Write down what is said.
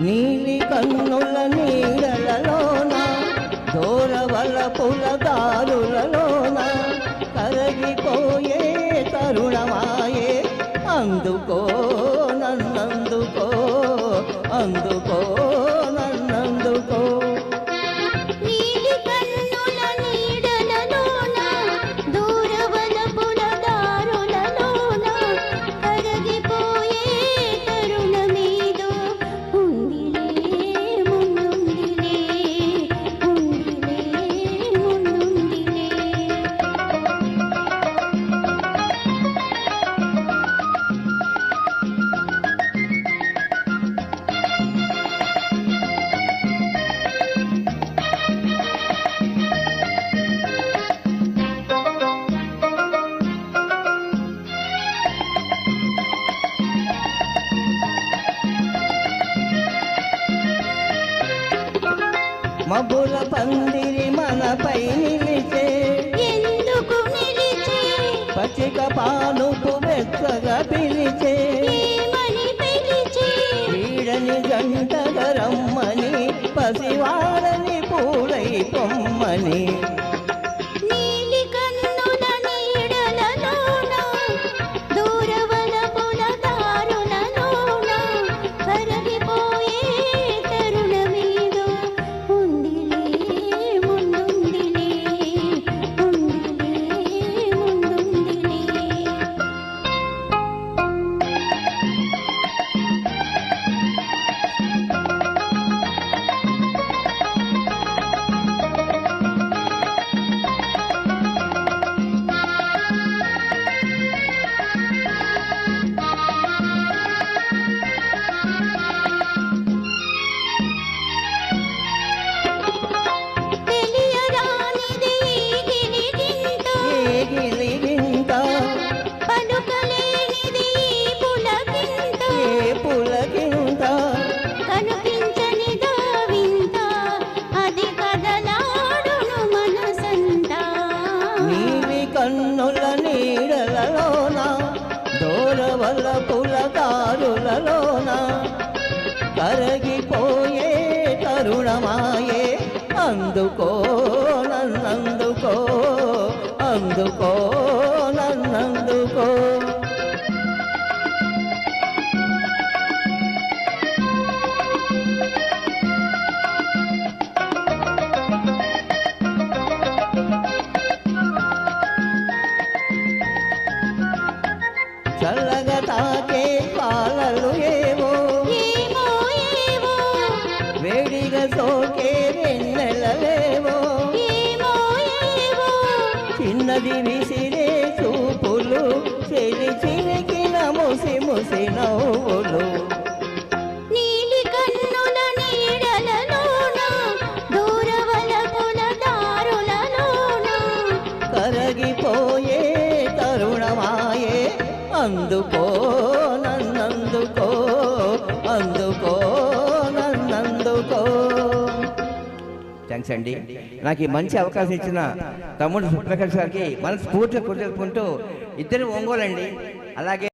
నీలి కన్నుల నీడలలోన దూరవల పులదారులలోన కరగిపోయే తరుణమాయే అందుకో నన్నందుకో అందుకో నన్నందుకో మబ్బుల పందిరి మనపై నిలిచే ఎందుకు నిలిచే పచ్చిక పానుపు వెచ్చగా పిలిచే వీడని జంటగా రమ్మని పసివాడని పూలై పొమ్మని కన్నుల నీడలలోన దూరవల్ల పులదారులలోన కరగిపోయే తరుణమాయే అందుకో నన్నందుకో అందుకో నన్నందుకో చల్లగా తాకే పాలలు ఏవో వేడిగా సోకే వెన్నెలలేవో చిన్నది విసిరే చూపులు చెలి చిలికిన ముసి ముసి నవ్వులు కరగిపోయే తరుణమాయే అందుకో నన్నందుకో అందుకో నన్నందుకో. థ్యాంక్స్ అండి. నాకు ఈ మంచి అవకాశం ఇచ్చిన తమ్ముడు సుప్రకాష్ గారికి మనస్ఫూర్తిగా కృతజ్ఞతలు తెలుపుకుంటూ ఇద్దరు ఒంగోలండి. అలాగే